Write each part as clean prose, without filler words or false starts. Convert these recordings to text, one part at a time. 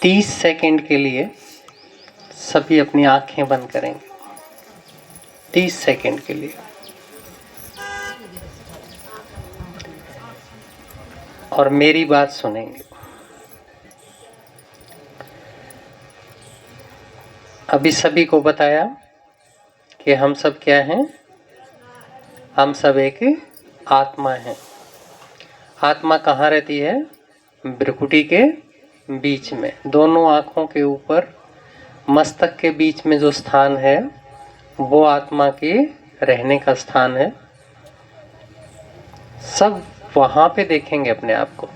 30 second के लिए सभी अपनी आंखें बंद करेंगे। 30 सेकंड के लिए। और मेरी बात सुनेंगे। अभी सभी को बताया कि हम सब क्या हैं? हम सब एक आत्मा हैं। आत्मा कहाँ रहती है? भ्रुकुटी के बीच में, दोनों आँखों के ऊपर, मस्तक के बीच में जो स्थान है वो आत्मा के रहने का स्थान है। सब वहाँ पे देखेंगे अपने आप को।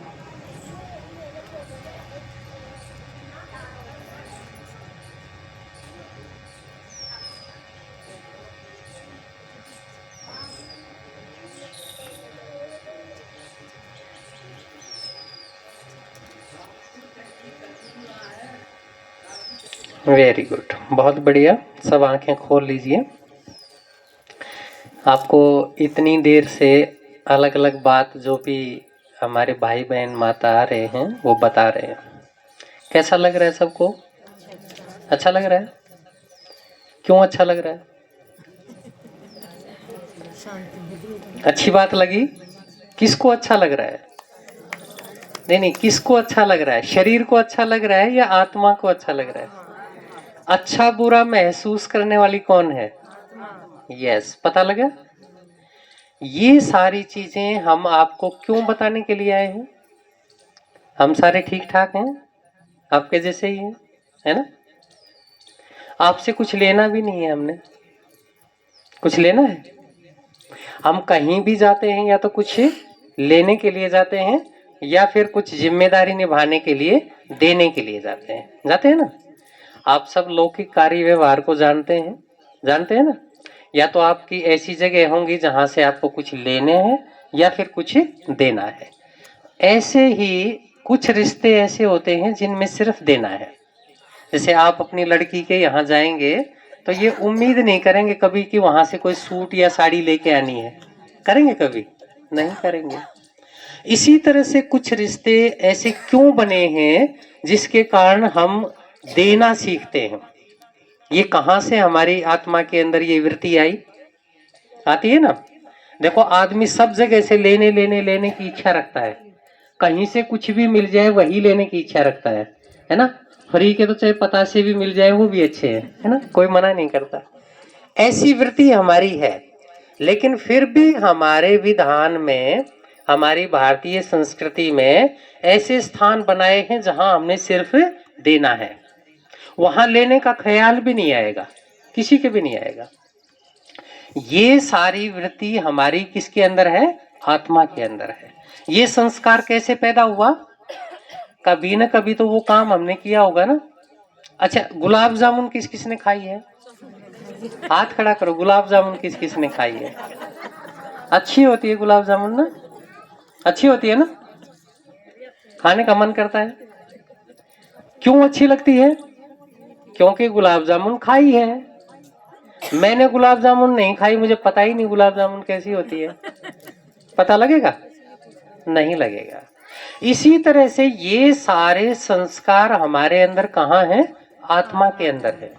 वेरी गुड, बहुत बढ़िया। सब आंखें खोल लीजिए। आपको इतनी देर से अलग अलग बात जो भी हमारे भाई बहन माता आ रहे हैं वो बता रहे हैं। कैसा लग रहा है सबको? अच्छा लग रहा है? क्यों अच्छा लग रहा है? अच्छी बात लगी? किसको अच्छा लग रहा है? नहीं, किसको अच्छा लग रहा है? शरीर को अच्छा लग रहा है या आत्मा को अच्छा लग रहा है? अच्छा बुरा महसूस करने वाली कौन है? यस, पता लगा? ये सारी चीजें हम आपको क्यों बताने के लिए आए हैं? हम सारे ठीक ठाक हैं, आपके जैसे ही हैं, है ना? आपसे कुछ लेना भी नहीं है हमने। कुछ लेना है? हम कहीं भी जाते हैं या तो कुछ लेने के लिए जाते हैं या फिर कुछ जिम्मेदारी निभाने के लिए, देने के लिए जाते हैं ना? आप सब लौकिक कार्य व्यवहार को जानते हैं ना? या तो आपकी ऐसी जगह होंगी जहां से आपको कुछ लेने हैं या फिर कुछ देना है। ऐसे ही कुछ रिश्ते ऐसे होते हैं जिनमें सिर्फ देना है। जैसे आप अपनी लड़की के यहाँ जाएंगे तो ये उम्मीद नहीं करेंगे कभी कि वहां से कोई सूट या साड़ी लेके आनी है। करेंगे कभी? नहीं करेंगे। इसी तरह से कुछ रिश्ते ऐसे क्यों बने हैं जिसके कारण हम देना सीखते हैं। ये कहां से हमारी आत्मा के अंदर ये वृत्ति आई? आती है ना? देखो, आदमी सब जगह से लेने लेने लेने की इच्छा रखता है। कहीं से कुछ भी मिल जाए वही लेने की इच्छा रखता है ना? फ्री के तो चाहे पतासे भी मिल जाए वो भी अच्छे हैं, है ना? कोई मना नहीं करता। ऐसी वृत्ति हमारी है, लेकिन फिर भी हमारे विधान में, हमारी भारतीय संस्कृति में ऐसे स्थान बनाए हैं जहां हमने सिर्फ देना है। वहां लेने का ख्याल भी नहीं आएगा, किसी के भी नहीं आएगा। ये सारी वृत्ति हमारी किसके अंदर है? आत्मा के अंदर है। ये संस्कार कैसे पैदा हुआ? कभी न कभी तो वो काम हमने किया होगा ना। अच्छा, गुलाब जामुन किस किस ने खाई है? हाथ खड़ा करो। गुलाब जामुन किस किस ने खाई है? अच्छी होती है गुलाब जामुन ना? अच्छी होती है ना? खाने का मन करता है। क्यों अच्छी लगती है? क्योंकि गुलाब जामुन खाई है। मैंने गुलाब जामुन नहीं खाई, मुझे पता ही नहीं गुलाब जामुन कैसी होती है। पता लगेगा? नहीं लगेगा। इसी तरह से ये सारे संस्कार हमारे अंदर कहाँ है? आत्मा के अंदर है।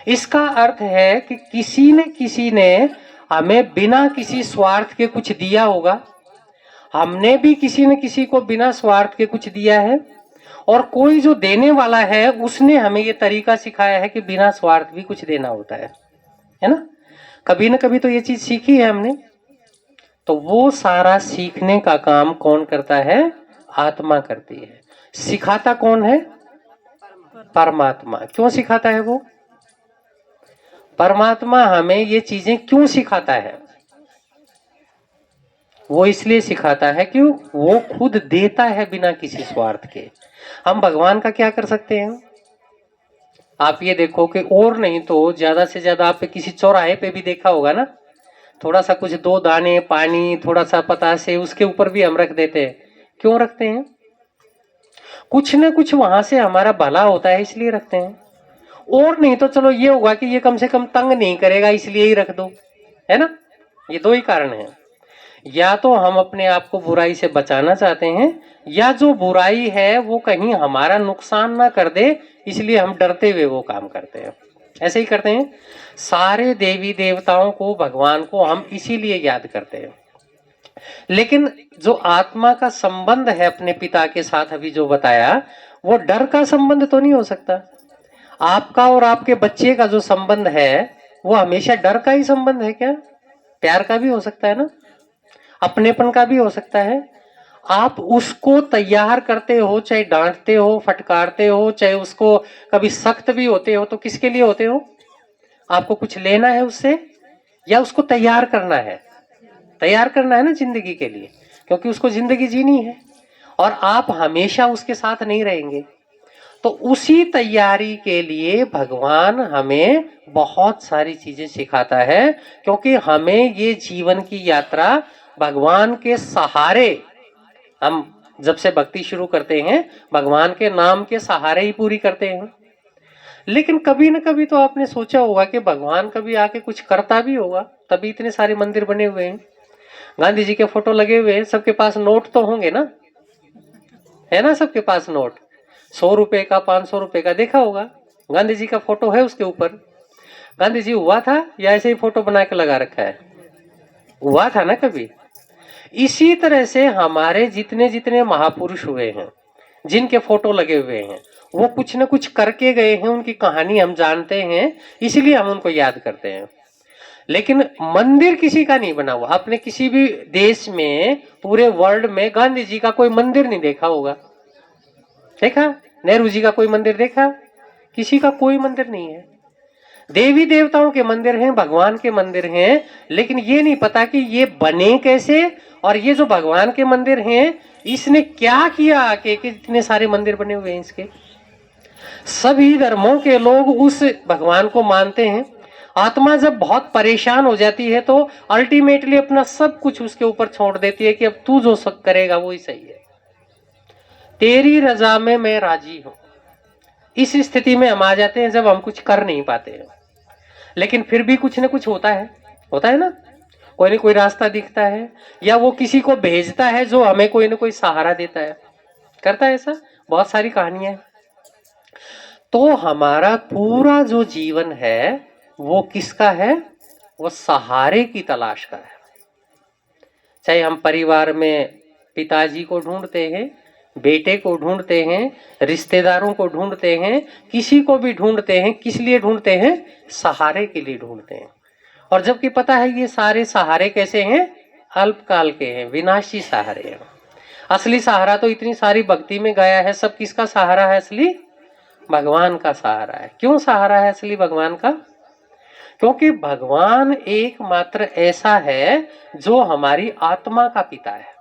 इसका अर्थ है कि किसी ने हमें बिना किसी स्वार्थ के कुछ दिया होगा। हमने भी किसी न किसी को बिना स्वार्थ के कुछ दिया है, और कोई जो देने वाला है उसने हमें ये तरीका सिखाया है कि बिना स्वार्थ भी कुछ देना होता है ना? कभी न कभी तो ये चीज सीखी है हमने। तो वो सारा सीखने का काम कौन करता है? आत्मा करती है। सिखाता कौन है? परमात्मा। क्यों सिखाता है वो? परमात्मा हमें ये चीजें क्यों सिखाता है? वो इसलिए सिखाता है कि वो खुद देता है बिना किसी स्वार्थ के। हम भगवान का क्या कर सकते हैं? आप ये देखो कि और नहीं तो ज्यादा से ज्यादा आप किसी चौराहे पे भी देखा होगा ना, थोड़ा सा कुछ 2 दाने पानी, थोड़ा सा पतासे, उसके ऊपर भी हम रख देते हैं। क्यों रखते हैं? कुछ ना कुछ वहां से हमारा भला होता है इसलिए रखते हैं। और नहीं तो चलो ये होगा कि ये कम से कम तंग नहीं करेगा इसलिए ही रख दो, है ना? ये 2 ही कारण हैं। या तो हम अपने आप को बुराई से बचाना चाहते हैं, या जो बुराई है वो कहीं हमारा नुकसान ना कर दे, इसलिए हम डरते हुए वो काम करते हैं। ऐसे ही करते हैं। सारे देवी देवताओं को, भगवान को हम इसीलिए याद करते हैं। लेकिन जो आत्मा का संबंध है अपने पिता के साथ, अभी जो बताया, वो डर का संबंध तो नहीं हो सकता। आपका और आपके बच्चे का जो संबंध है वो हमेशा डर का ही संबंध है क्या? प्यार का भी हो सकता है ना, अपनेपन का भी हो सकता है। आप उसको तैयार करते हो, चाहे डांटते हो, फटकारते हो, चाहे उसको कभी सख्त भी होते हो, तो किसके लिए होते हो? आपको कुछ लेना है उससे, या उसको तैयार करना है? तैयार करना है ना जिंदगी के लिए, क्योंकि उसको जिंदगी जीनी है और आप हमेशा उसके साथ नहीं रहेंगे। तो उसी तैयारी के लिए भगवान हमें बहुत सारी चीजें सिखाता है, क्योंकि हमें ये जीवन की यात्रा भगवान के सहारे, हम जब से भक्ति शुरू करते हैं भगवान के नाम के सहारे ही पूरी करते हैं। लेकिन कभी न कभी तो आपने सोचा होगा कि भगवान कभी आके कुछ करता भी होगा, तभी इतने सारे मंदिर बने हुए हैं, गांधी जी के फोटो लगे हुए हैं, सबके पास नोट तो होंगे ना, है ना, सबके पास नोट, 100 रुपए का, 500 रुपए का, देखा होगा, गांधी जी का फोटो है उसके ऊपर। गांधी जी हुआ था या ऐसे ही फोटो बना के लगा रखा है? हुआ था ना कभी। इसी तरह से हमारे जितने जितने महापुरुष हुए हैं, जिनके फोटो लगे हुए हैं, वो कुछ न कुछ करके गए हैं, उनकी कहानी हम जानते हैं, इसीलिए हम उनको याद करते हैं। लेकिन मंदिर किसी का नहीं बना हुआ। आपने किसी भी देश में, पूरे वर्ल्ड में गांधी जी का कोई मंदिर नहीं देखा होगा, देखा? नेहरू जी का कोई मंदिर देखा? किसी का कोई मंदिर नहीं है। देवी देवताओं के मंदिर हैं, भगवान के मंदिर हैं, लेकिन ये नहीं पता कि ये बने कैसे, और ये जो भगवान के मंदिर हैं इसने क्या किया आके कि इतने सारे मंदिर बने हुए हैं इसके। सभी धर्मों के लोग उस भगवान को मानते हैं। आत्मा जब बहुत परेशान हो जाती है तो अल्टीमेटली अपना सब कुछ उसके ऊपर छोड़ देती है कि अब तू जो सब करेगा वो ही सही है, तेरी रजा में मैं राजी हूं। इस स्थिति में हम आ जाते हैं जब हम कुछ कर नहीं पाते हैं, लेकिन फिर भी कुछ ना कुछ होता है ना, कोई ना कोई रास्ता दिखता है, या वो किसी को भेजता है जो हमें कोई ना कोई सहारा देता है, करता है ऐसा। बहुत सारी कहानियां हैं। तो हमारा पूरा जो जीवन है वो किसका है? वो सहारे की तलाश का है। चाहे हम परिवार में पिताजी को ढूंढते हैं, बेटे को ढूंढते हैं, रिश्तेदारों को ढूंढते हैं, किसी को भी ढूंढते हैं, किस लिए ढूंढते हैं? सहारे के लिए ढूंढते हैं। और जबकि पता है ये सारे सहारे कैसे हैं? अल्पकाल के हैं, विनाशी सहारे हैं। असली सहारा तो इतनी सारी भक्ति में गया है, सब किसका सहारा है? असली भगवान का सहारा है। क्यों सहारा है असली भगवान का? क्योंकि भगवान एकमात्र ऐसा है जो हमारी आत्मा का पिता है।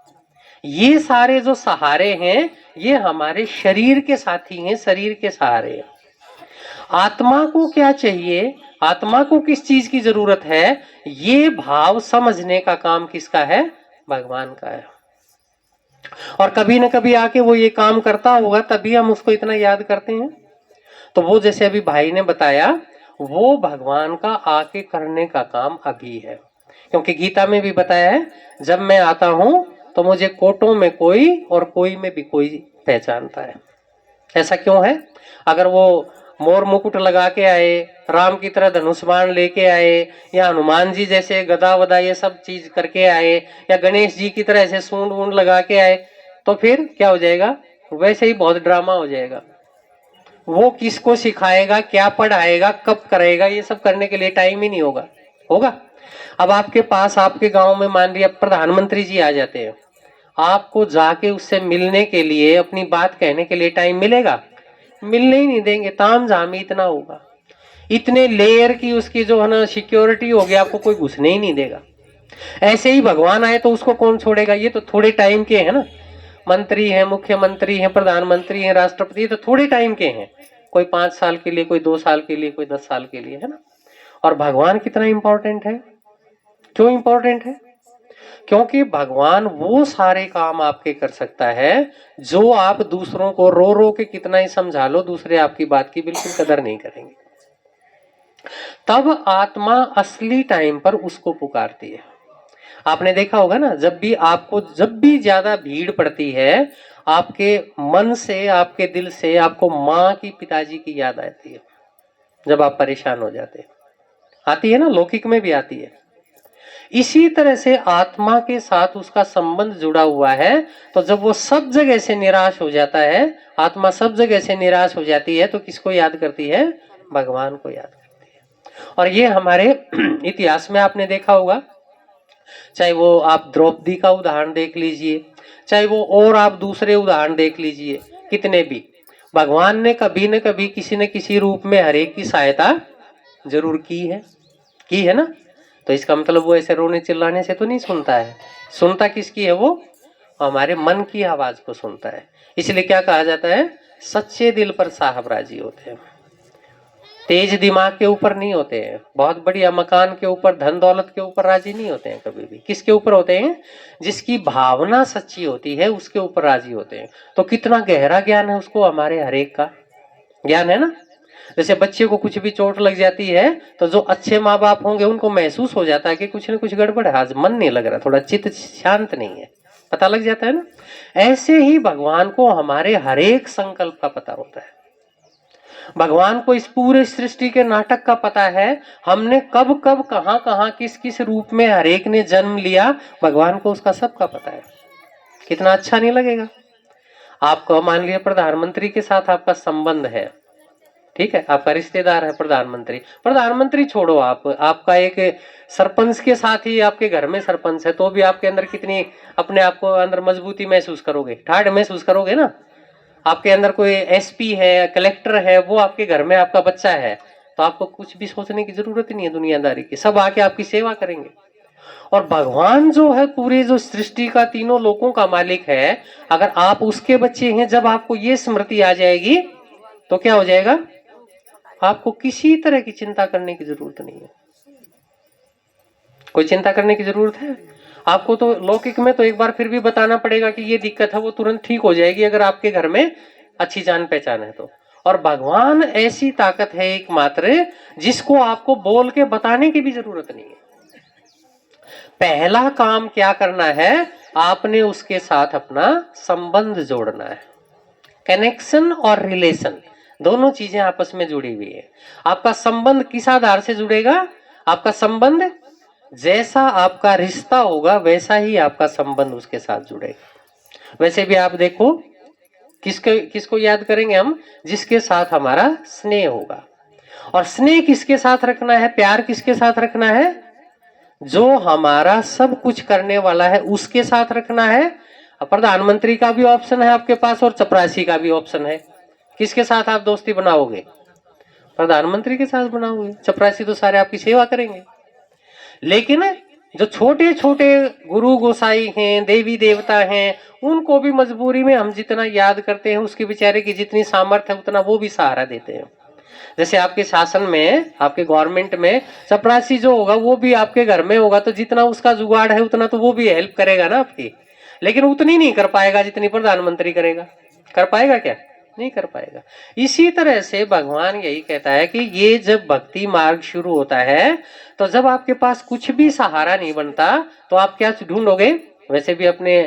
ये सारे जो सहारे हैं ये हमारे शरीर के साथी हैं, शरीर के सहारे हैं। आत्मा को क्या चाहिए, आत्मा को किस चीज की जरूरत है, ये भाव समझने का काम किसका है? भगवान का है। और कभी न कभी आके वो ये काम करता होगा, तभी हम उसको इतना याद करते हैं। तो वो जैसे अभी भाई ने बताया, वो भगवान का आके करने का काम अभी है। क्योंकि गीता में भी बताया है, जब मैं आता हूं तो मुझे कोटों में कोई और कोई में भी कोई पहचानता है। ऐसा क्यों है? अगर वो मोर मुकुट लगा के आए, राम की तरह धनुष बाण लेके आए, या हनुमान जी जैसे गदा वदा ये सब चीज करके आए, या गणेश जी की तरह ऐसे सूंड वूंड लगा के आए, तो फिर क्या हो जाएगा? वैसे ही बहुत ड्रामा हो जाएगा। वो किसको सिखाएगा, क्या पढ़ाएगा, कब करेगा, ये सब करने के लिए टाइम ही नहीं होगा। अब आपके पास, आपके गांव में मान लिया प्रधानमंत्री जी आ जाते हैं, आपको जाके उससे मिलने के लिए, अपनी बात कहने के लिए टाइम मिलेगा? मिलने ही नहीं देंगे, ताम झाम ही इतना होगा, इतने लेयर की उसकी जो है ना सिक्योरिटी होगी, आपको कोई घुसने ही नहीं देगा। ऐसे ही भगवान आए तो उसको कौन छोड़ेगा? ये तो थोड़े टाइम के है ना, मंत्री हैं, मुख्यमंत्री हैं, प्रधानमंत्री हैं, राष्ट्रपति, तो थोड़े टाइम के हैं, कोई 5 साल के लिए, कोई 2 साल के लिए, कोई 10 साल के लिए, है ना। और भगवान कितना इंपॉर्टेंट है? क्यों इंपॉर्टेंट है? क्योंकि भगवान वो सारे काम आपके कर सकता है जो आप दूसरों को रो रो के कितना ही समझा लो, दूसरे आपकी बात की बिल्कुल कदर नहीं करेंगे। तब आत्मा असली टाइम पर उसको पुकारती है। आपने देखा होगा ना, जब भी ज्यादा भीड़ पड़ती है, आपके मन से, आपके दिल से आपको माँ की, पिताजी की याद आती है। जब आप परेशान हो जाते हैं, आती है ना, लौकिक में भी आती है। इसी तरह से आत्मा के साथ उसका संबंध जुड़ा हुआ है। तो जब वो सब जगह से निराश हो जाता है, आत्मा सब जगह से निराश हो जाती है, तो किसको याद करती है? भगवान को याद करती है। और ये हमारे इतिहास में आपने देखा होगा, चाहे वो आप द्रौपदी का उदाहरण देख लीजिए, चाहे वो और आप दूसरे उदाहरण देख लीजिए, कितने भी भगवान ने कभी न कभी किसी न किसी रूप में हरेक की सहायता जरूर की है ना। तो इसका मतलब वो ऐसे रोने चिल्लाने से तो नहीं सुनता है। सुनता किसकी है? वो हमारे मन की आवाज को सुनता है। इसलिए क्या कहा जाता है? सच्चे दिल पर साहब राजी होते हैं, तेज दिमाग के ऊपर नहीं होते हैं, बहुत बढ़िया मकान के ऊपर, धन दौलत के ऊपर राजी नहीं होते हैं कभी भी। किसके ऊपर होते हैं? जिसकी भावना सच्ची होती है उसके ऊपर राजी होते हैं। तो कितना गहरा ज्ञान है उसको, हमारे हरेक का ज्ञान है ना। जैसे बच्चे को कुछ भी चोट लग जाती है, तो जो अच्छे माँ बाप होंगे उनको महसूस हो जाता है कि कुछ न कुछ गड़बड़ है, आज मन नहीं लग रहा, थोड़ा चित्त शांत नहीं है, पता लग जाता है ना। ऐसे ही भगवान को हमारे हरेक संकल्प का पता होता है। भगवान को इस पूरे सृष्टि के नाटक का पता है, हमने कब कब कहां कहां किस किस रूप में हरेक ने जन्म लिया, भगवान को उसका सबका पता है। कितना अच्छा नहीं लगेगा? आपको मान लिया प्रधानमंत्री के साथ आपका संबंध है, ठीक है, आपका रिश्तेदार है प्रधानमंत्री। प्रधानमंत्री छोड़ो, आपका एक सरपंच के साथ ही, आपके घर में सरपंच है, तो भी आपके अंदर कितनी अपने आप को अंदर मजबूती महसूस करोगे, ठाठ महसूस करोगे ना। आपके अंदर कोई एसपी है, कलेक्टर है, वो आपके घर में आपका बच्चा है, तो आपको कुछ भी सोचने की जरूरत ही नहीं है दुनियादारी की, सब आके आपकी सेवा करेंगे। और भगवान जो है, पूरे जो सृष्टि का, तीनों लोकों का मालिक है, अगर आप उसके बच्चे हैं, जब आपको ये स्मृति आ जाएगी तो क्या हो जाएगा? आपको किसी तरह की चिंता करने की जरूरत नहीं है। कोई चिंता करने की जरूरत है? आपको तो लौकिक में तो एक बार फिर भी बताना पड़ेगा कि ये दिक्कत है, वो तुरंत ठीक हो जाएगी अगर आपके घर में अच्छी जान पहचान है तो। और भगवान ऐसी ताकत है एकमात्र, जिसको आपको बोल के बताने की भी जरूरत नहीं है। पहला काम क्या करना है? आपने उसके साथ अपना संबंध जोड़ना है। कनेक्शन और रिलेशन दोनों चीजें आपस में जुड़ी हुई है। आपका संबंध किस आधार से जुड़ेगा? आपका संबंध, जैसा आपका रिश्ता होगा वैसा ही आपका संबंध उसके साथ जुड़ेगा। वैसे भी आप देखो, किसको याद करेंगे हम? जिसके साथ हमारा स्नेह होगा। और स्नेह किसके साथ रखना है? प्यार किसके साथ रखना है? जो हमारा सब कुछ करने वाला है उसके साथ रखना है। प्रधानमंत्री का भी ऑप्शन है आपके पास और चपरासी का भी ऑप्शन है। किसके साथ आप दोस्ती बनाओगे? प्रधानमंत्री के साथ बनाओगे। चपरासी तो सारे आपकी सेवा करेंगे। लेकिन जो छोटे छोटे गुरु गोसाई हैं, देवी देवता हैं, उनको भी मजबूरी में हम जितना याद करते हैं, उसके बेचारे की जितनी सामर्थ्य है उतना वो भी सहारा देते हैं। जैसे आपके शासन में, आपके गवर्नमेंट में चपरासी जो होगा वो भी आपके घर में होगा, तो जितना उसका जुगाड़ है उतना तो वो भी हेल्प करेगा ना आपकी, लेकिन उतनी नहीं कर पाएगा जितनी प्रधानमंत्री करेगा। कर पाएगा क्या? नहीं कर पाएगा। इसी तरह से भगवान यही कहता है कि ये जब भक्ति मार्ग शुरू होता है, तो जब आपके पास कुछ भी सहारा नहीं बनता, तो आप क्या ढूंढोगे? वैसे भी अपने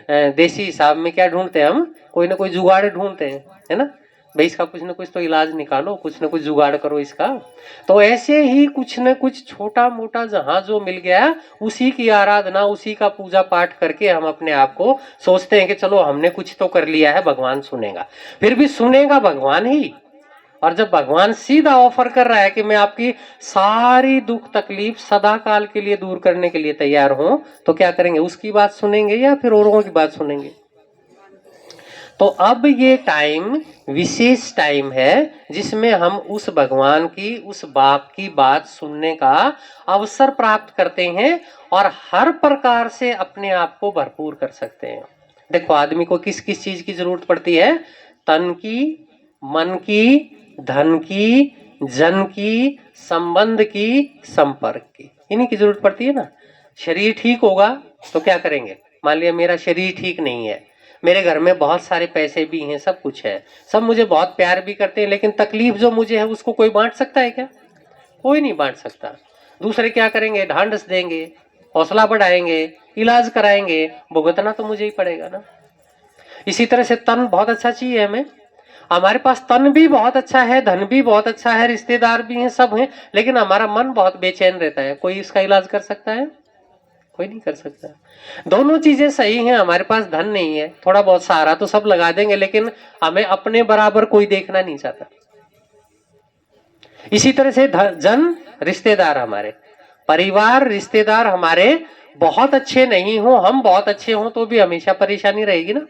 देसी हिसाब में क्या ढूंढते हैं हम? कोई ना कोई जुगाड़ ढूंढते हैं, है ना। भाई इसका कुछ ना कुछ तो इलाज निकालो, कुछ ना कुछ जुगाड़ करो इसका। तो ऐसे ही कुछ ना कुछ छोटा मोटा जहां जो मिल गया, उसी की आराधना, उसी का पूजा पाठ करके हम अपने आप को सोचते हैं कि चलो हमने कुछ तो कर लिया है, भगवान सुनेगा। फिर भी सुनेगा भगवान ही। और जब भगवान सीधा ऑफर कर रहा है कि मैं आपकी सारी दुख तकलीफ सदा काल के लिए दूर करने के लिए तैयार हूं, तो क्या करेंगे? उसकी बात सुनेंगे या फिर औरों की बात सुनेंगे? तो अब ये टाइम विशेष टाइम है जिसमें हम उस भगवान की, उस बाप की बात सुनने का अवसर प्राप्त करते हैं और हर प्रकार से अपने आप को भरपूर कर सकते हैं। देखो, आदमी को किस किस चीज की जरूरत पड़ती है? तन की, मन की, धन की, जन की, संबंध की, संपर्क की, इन्हीं की जरूरत पड़ती है ना। शरीर ठीक होगा तो क्या करेंगे? मान लिया मेरा शरीर ठीक नहीं है, मेरे घर में बहुत सारे पैसे भी हैं, सब कुछ है, सब मुझे बहुत प्यार भी करते हैं, लेकिन तकलीफ जो मुझे है उसको कोई बांट सकता है क्या? कोई नहीं बांट सकता। दूसरे क्या करेंगे? ढांढस देंगे, हौसला बढ़ाएंगे, इलाज कराएंगे, भुगतना तो मुझे ही पड़ेगा ना। इसी तरह से तन बहुत अच्छा चाहिए हमें। हमारे पास तन भी बहुत अच्छा है, धन भी बहुत अच्छा है, रिश्तेदार भी हैं, सब हैं, लेकिन हमारा मन बहुत बेचैन रहता है। कोई इसका इलाज कर सकता है? कोई नहीं कर सकता। दोनों चीजें सही हैं, हमारे पास धन नहीं है, थोड़ा बहुत सहारा तो सब लगा देंगे, लेकिन हमें अपने बराबर कोई देखना नहीं चाहता। इसी तरह से जन, रिश्तेदार, हमारे परिवार रिश्तेदार हमारे बहुत अच्छे नहीं हो, हम बहुत अच्छे हों तो भी हमेशा परेशानी रहेगी ना।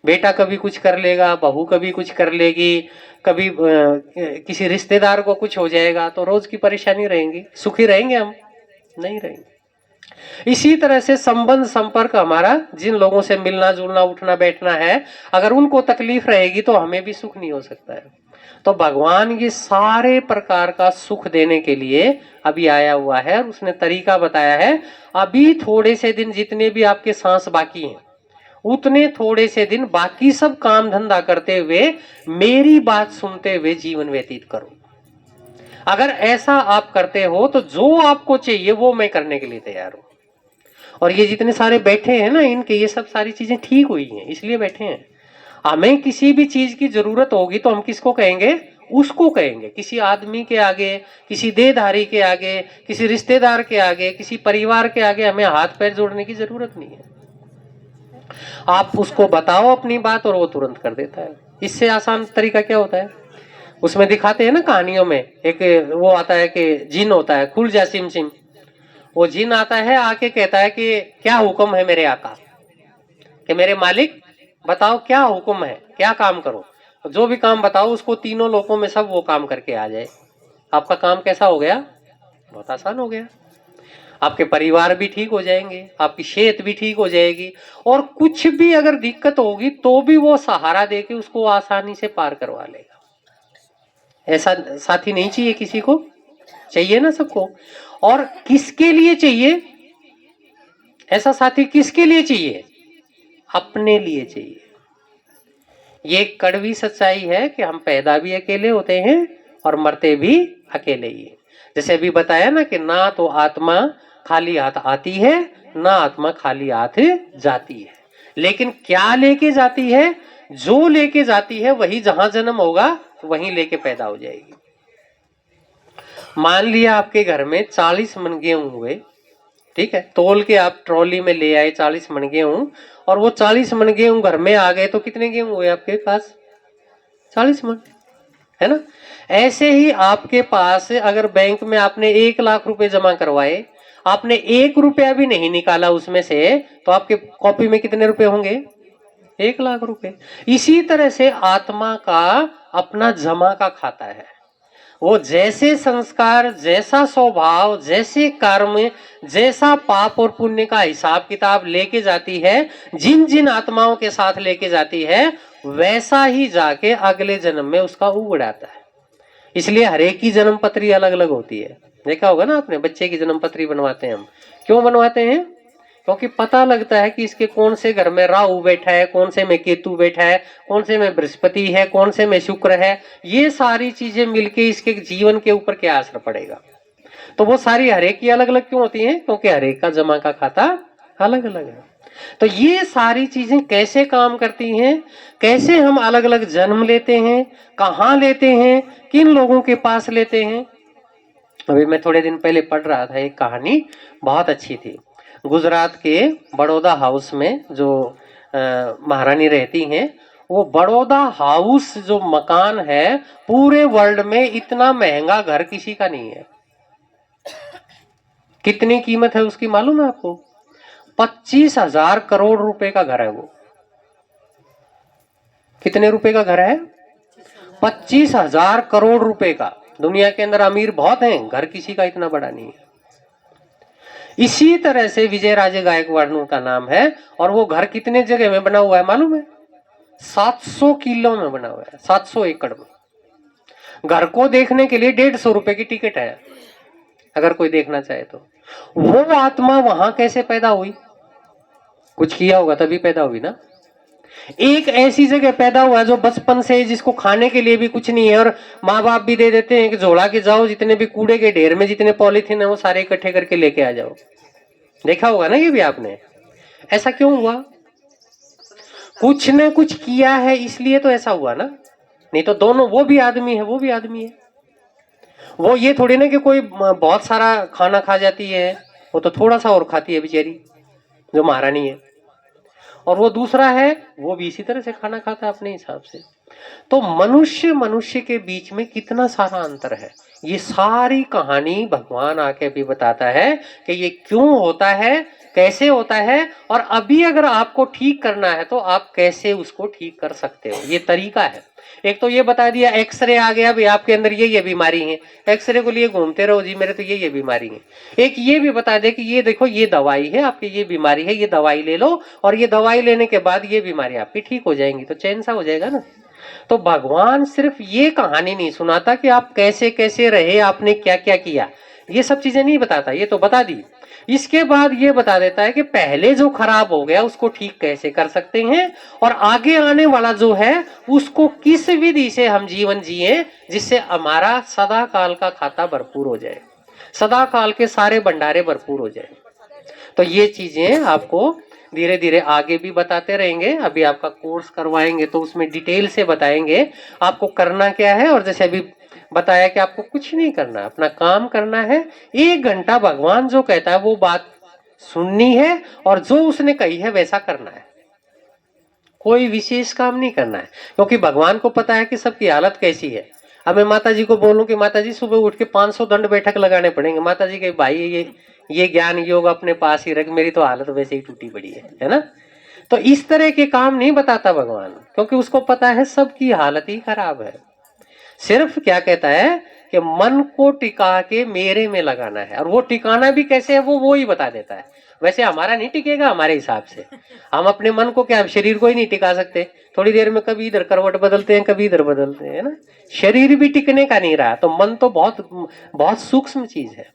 बेटा कभी कुछ कर लेगा, बहू कभी कुछ कर लेगी, कभी किसी रिश्तेदार को कुछ हो जाएगा, तो रोज की परेशानी रहेंगी। सुखी रहेंगे हम? नहीं रहेंगे। इसी तरह से संबंध संपर्क हमारा, जिन लोगों से मिलना जुलना उठना बैठना है, अगर उनको तकलीफ रहेगी तो हमें भी सुख नहीं हो सकता है। तो भगवान ये सारे प्रकार का सुख देने के लिए अभी आया हुआ है और उसने तरीका बताया है। अभी थोड़े से दिन जितने भी आपके सांस बाकी हैं, उतने थोड़े से दिन बाकी सब काम धंधा करते हुए मेरी बात सुनते हुए जीवन व्यतीत करो। अगर ऐसा आप करते हो तो जो आपको चाहिए वो मैं करने के लिए तैयार हूं। और ये जितने सारे बैठे हैं ना, इनके ये सब सारी चीजें ठीक हुई हैं, इसलिए बैठे हैं। हमें किसी भी चीज की जरूरत होगी तो हम किसको कहेंगे? उसको कहेंगे। किसी आदमी के आगे, किसी देहधारी के आगे, किसी रिश्तेदार के आगे, किसी परिवार के आगे हमें हाथ पैर जोड़ने की जरूरत नहीं है। आप उसको बताओ अपनी बात और वो तुरंत कर देता है। इससे आसान तरीका क्या होता है? उसमें दिखाते हैं ना कहानियों में, एक वो आता है कि जिन होता है, खुल जा सिम सिम। वो जिन आता है, आके कहता है कि क्या हुक्म है मेरे आका, कि मेरे मालिक बताओ क्या हुक्म है, क्या काम करो। जो भी काम बताओ उसको तीनों लोकों में सब वो काम करके आ जाए। आपका काम कैसा हो गया? बहुत आसान हो गया। आपके परिवार भी ठीक हो जाएंगे, आपकी सेहत भी ठीक हो जाएगी, और कुछ भी अगर दिक्कत होगी तो भी वो सहारा देके उसको आसानी से पार करवा लेगा। ऐसा साथी नहीं चाहिए किसी को? चाहिए ना सबको। और किसके लिए चाहिए ऐसा साथी? किसके लिए चाहिए? अपने लिए चाहिए। ये कड़वी सच्चाई है कि हम पैदा भी अकेले होते हैं और मरते भी अकेले ही। जैसे अभी बताया ना कि ना तो आत्मा खाली हाथ आती है, ना आत्मा खाली हाथ जाती है। लेकिन क्या लेके जाती है? जो लेके जाती है वही जहां जन्म होगा वहीं लेके पैदा हो जाएगी। मान लिया आपके घर में 40 मन गेहूं हुए, ठीक है, तोल के आप ट्रॉली में ले आए 40 मन गेहूं, और वो 40 मन गेहूं घर में आ गए, तो कितने गेहूं हुए आपके पास? 40 मन, है ना। ऐसे ही आपके पास अगर बैंक में आपने 1 लाख रुपए जमा करवाए, आपने 1 रुपया भी नहीं निकाला उसमें से, तो आपके कॉपी में कितने रुपए होंगे? 1 लाख रुपए। इसी तरह से आत्मा का अपना जमा का खाता है। वो जैसे संस्कार, जैसा स्वभाव, जैसे कर्म, जैसा पाप और पुण्य का हिसाब किताब लेके जाती है, जिन जिन आत्माओं के साथ लेके जाती है, वैसा ही जाके अगले जन्म में उसका उगड़ाता है। इसलिए हर एक की जन्म पत्री अलग अलग होती है। देखा होगा ना आपने, बच्चे की जन्म पत्री बनवाते हैं हम। क्यों बनवाते हैं? क्योंकि पता लगता है कि इसके कौन से घर में राहु बैठा है, कौन से में केतु बैठा है, कौन से में बृहस्पति है, कौन से में शुक्र है। ये सारी चीजें मिलके इसके जीवन के ऊपर क्या असर पड़ेगा। तो वो सारी हरेक की अलग अलग क्यों होती हैं? क्योंकि हरेक का जमा का खाता अलग अलग है। तो ये सारी चीजें कैसे काम करती हैं, कैसे हम अलग अलग जन्म लेते हैं, कहाँ लेते हैं, किन लोगों के पास लेते हैं। अभी मैं थोड़े दिन पहले पढ़ रहा था, एक कहानी बहुत अच्छी थी। गुजरात के बड़ौदा हाउस में जो महारानी रहती हैं, वो बड़ौदा हाउस जो मकान है, पूरे वर्ल्ड में इतना महंगा घर किसी का नहीं है। कितनी कीमत है उसकी मालूम है आपको? 25,000 करोड़ रुपए का घर है वो। कितने रुपए का घर है? 25,000 करोड़ रुपए का। दुनिया के अंदर अमीर बहुत हैं, घर किसी का इतना बड़ा नहीं है। इसी तरह से विजय राजे गायकवाड़ का नाम है, और वो घर कितने जगह में बना हुआ है मालूम है? 700 किलो में बना हुआ है, 700 एकड़ में। घर को देखने के लिए 150 रुपए की टिकट है, अगर कोई देखना चाहे तो। वो आत्मा वहां कैसे पैदा हुई? कुछ किया होगा तभी पैदा हुई ना। एक ऐसी जगह पैदा हुआ जो बचपन से, जिसको खाने के लिए भी कुछ नहीं है, और माँ बाप भी दे देते हैं कि झोला के जाओ, जितने भी कूड़े के ढेर में जितने पॉलीथीन है वो सारे इकट्ठे करके लेके आ जाओ। देखा होगा ना ये भी आपने। ऐसा क्यों हुआ? कुछ ना कुछ किया है इसलिए तो ऐसा हुआ ना, नहीं तो दोनों, वो भी आदमी है वो भी आदमी है। वो ये थोड़ी ना कि कोई बहुत सारा खाना खा जाती है, वो तो थोड़ा सा और खाती है बेचारी जो महारानी है। और वो दूसरा है, वो भी इसी तरह से खाना खाता है अपने हिसाब से। तो मनुष्य मनुष्य के बीच में कितना सारा अंतर है, ये सारी कहानी भगवान आके भी बताता है कि ये क्यों होता है, कैसे होता है, और अभी अगर आपको ठीक करना है तो आप कैसे उसको ठीक कर सकते हो, ये तरीका है। एक तो ये बता दिया, एक्सरे आ गया भाई आपके अंदर ये बीमारी है, एक्सरे को लिए घूमते रहो जी मेरे तो ये बीमारी है। एक ये भी बता दे कि ये देखो ये दवाई है आपकी, ये बीमारी है, ये दवाई ले लो, और ये दवाई लेने के बाद ये बीमारी आपकी ठीक हो जाएंगी, तो चैन सा हो जाएगा ना। तो भगवान सिर्फ ये कहानी नहीं सुनाता कि आप कैसे कैसे रहे, आपने क्या क्या किया, ये सब चीजें नहीं बताता, ये तो बता दी। इसके बाद ये बता देता है कि पहले जो खराब हो गया उसको ठीक कैसे कर सकते हैं, और आगे आने वाला जो है उसको किस विधि से हम जीवन जिए जिससे हमारा सदा काल का खाता भरपूर हो जाए, सदा काल के सारे भंडारे भरपूर हो जाए। तो ये चीजें आपको धीरे धीरे आगे भी बताते रहेंगे। अभी आपका कोर्स करवाएंगे तो उसमें डिटेल से बताएंगे आपको करना क्या है। और जैसे अभी बताया कि आपको कुछ नहीं करना, अपना काम करना है, 1 घंटा भगवान जो कहता है वो बात सुननी है, और जो उसने कही है वैसा करना है, कोई विशेष काम नहीं करना है। क्योंकि भगवान को पता है कि सबकी हालत कैसी है। अब मैं माता जी को बोलूं कि माता जी सुबह उठ के 500 दंड बैठक लगाने पड़ेंगे, माता जी के भाई ये ज्ञान योग अपने पास ही रख, मेरी तो हालत वैसे ही टूटी पड़ी है ना। तो इस तरह के काम नहीं बताता भगवान, क्योंकि उसको पता है सबकी हालत ही खराब है। सिर्फ क्या कहता है कि मन को टिका के मेरे में लगाना है, और वो टिकाना भी कैसे है वो ही बता देता है। वैसे हमारा नहीं टिकेगा हमारे हिसाब से, हम अपने मन को क्या शरीर को ही नहीं टिका सकते, थोड़ी देर में कभी इधर करवट बदलते हैं कभी इधर बदलते हैं ना, शरीर भी टिकने का नहीं रहा। तो मन तो बहुत बहुत सूक्ष्म चीज है।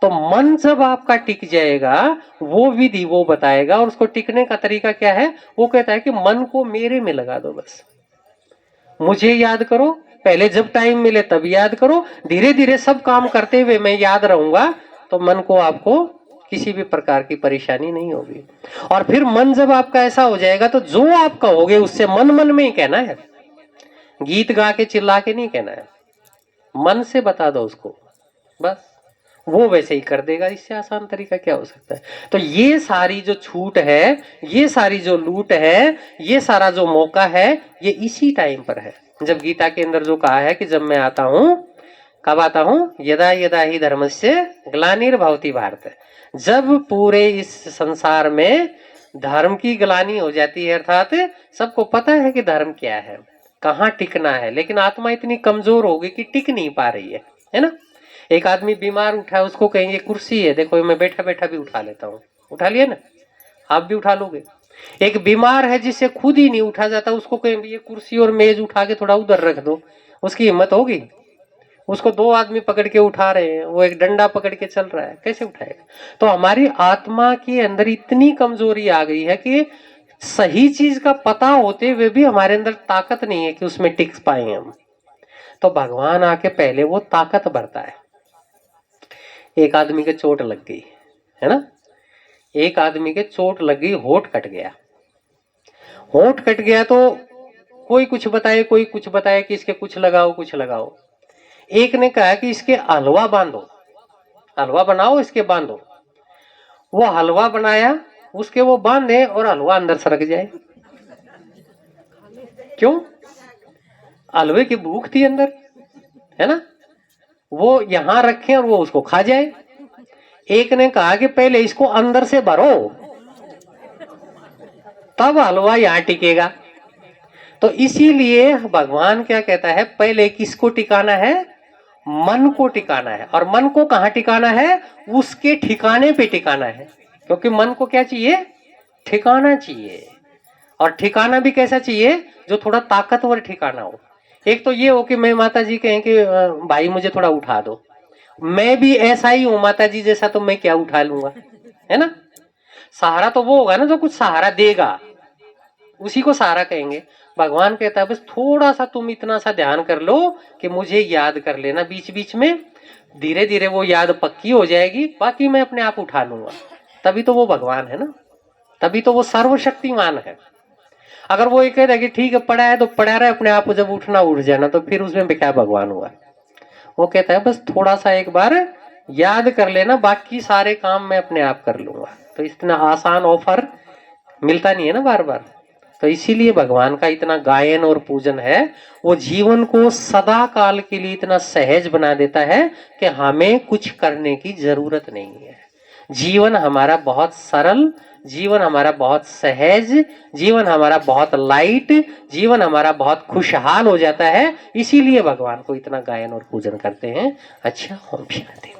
तो मन जब आपका टिक जाएगा वो विधि वो बताएगा, और उसको टिकने का तरीका क्या है वो कहता है कि मन को मेरे में लगा दो, बस मुझे याद करो, पहले जब टाइम मिले तब याद करो, धीरे धीरे सब काम करते हुए मैं याद रहूंगा, तो मन को आपको किसी भी प्रकार की परेशानी नहीं होगी। और फिर मन जब आपका ऐसा हो जाएगा तो जो आप कहोगे उससे मन मन में ही कहना है, गीत गा के चिल्ला के नहीं कहना है, मन से बता दो उसको, बस वो वैसे ही कर देगा। इससे आसान तरीका क्या हो सकता है। तो ये सारी जो छूट है, ये सारी जो लूट है, ये सारा जो मौका है, ये इसी टाइम पर है जब गीता के अंदर जो कहा है कि जब मैं आता हूं, कब आता हूं, यदा यदा ही धर्मस्य ग्लानिर्भवति भारत, जब पूरे इस संसार में धर्म की ग्लानि हो जाती है, अर्थात सबको पता है कि धर्म क्या है, कहाँ टिकना है, लेकिन आत्मा इतनी कमजोर होगी कि टिक नहीं पा रही है ना। एक आदमी बीमार उठा है, उसको कहेंगे कुर्सी है, देखो मैं बैठा बैठा भी उठा लेता हूँ, उठा लिया ना, आप भी उठा लोगे। एक बीमार है जिससे खुद ही नहीं उठा जाता, उसको कहेंगे ये कुर्सी और मेज उठा के थोड़ा उधर रख दो, उसकी हिम्मत होगी? उसको 2 आदमी पकड़ के उठा रहे हैं, वो एक डंडा पकड़ के चल रहा है, कैसे उठाएगा। तो हमारी आत्मा के अंदर इतनी कमजोरी आ गई है कि सही चीज का पता होते हुए भी हमारे अंदर ताकत नहीं है कि उसमें टिक पाए हम। तो भगवान आके पहले वो ताकत भरता है। एक आदमी के चोट लग गई है ना, एक आदमी के चोट लग गई, होठ कट गया, होठ कट गया तो कोई कुछ बताए कोई कुछ बताए कि इसके कुछ लगाओ कुछ लगाओ। एक ने कहा कि इसके हलवा बांधो, हलवा बनाओ इसके बांधो। वो हलवा बनाया, उसके वो बांधे और हलवा अंदर सरक जाए। क्यों? हलवे की भूख थी अंदर, है ना, वो यहां रखे और वो उसको खा जाए। एक ने कहा कि पहले इसको अंदर से भरो तब हलवा यहां टिकेगा। तो इसीलिए भगवान क्या कहता है, पहले किसको टिकाना है, मन को टिकाना है। और मन को कहां टिकाना है, उसके ठिकाने पे टिकाना है। क्योंकि मन को क्या चाहिए, ठिकाना चाहिए। और ठिकाना भी कैसा चाहिए, जो थोड़ा ताकतवर ठिकाना हो। एक तो ये हो कि मैं माता जी कहें कि भाई मुझे थोड़ा उठा दो, मैं भी ऐसा ही हूं माता जी जैसा, तो मैं क्या उठा लूंगा, है ना। सहारा तो वो होगा ना जो कुछ सहारा देगा, उसी को सहारा कहेंगे। भगवान कहता है बस थोड़ा सा तुम इतना सा ध्यान कर लो कि मुझे याद कर लेना बीच बीच में, धीरे धीरे वो याद पक्की हो जाएगी, बाकी मैं अपने आप उठा लूंगा। तभी तो वो भगवान है ना, तभी तो वो सर्वशक्तिमान है। अगर वो ये कहता है कि ठीक है पड़ा है तो पड़ा रहे, अपने आप को जब उठना उठ जाना, तो फिर उसमें क्या भगवान हुआ। वो कहता है बस थोड़ा सा एक बार याद कर लेना, बाकी सारे काम मैं अपने आप कर लूंगा। तो इतना आसान ऑफर मिलता नहीं है ना बार बार। तो इसीलिए भगवान का इतना गायन और पूजन है। वो जीवन को सदा काल के लिए इतना सहज बना देता है कि हमें कुछ करने की जरूरत नहीं है। जीवन हमारा बहुत सरल, जीवन हमारा बहुत सहज, जीवन हमारा बहुत लाइट, जीवन हमारा बहुत खुशहाल हो जाता है। इसीलिए भगवान को इतना गायन और पूजन करते हैं। अच्छा, ओम शांति।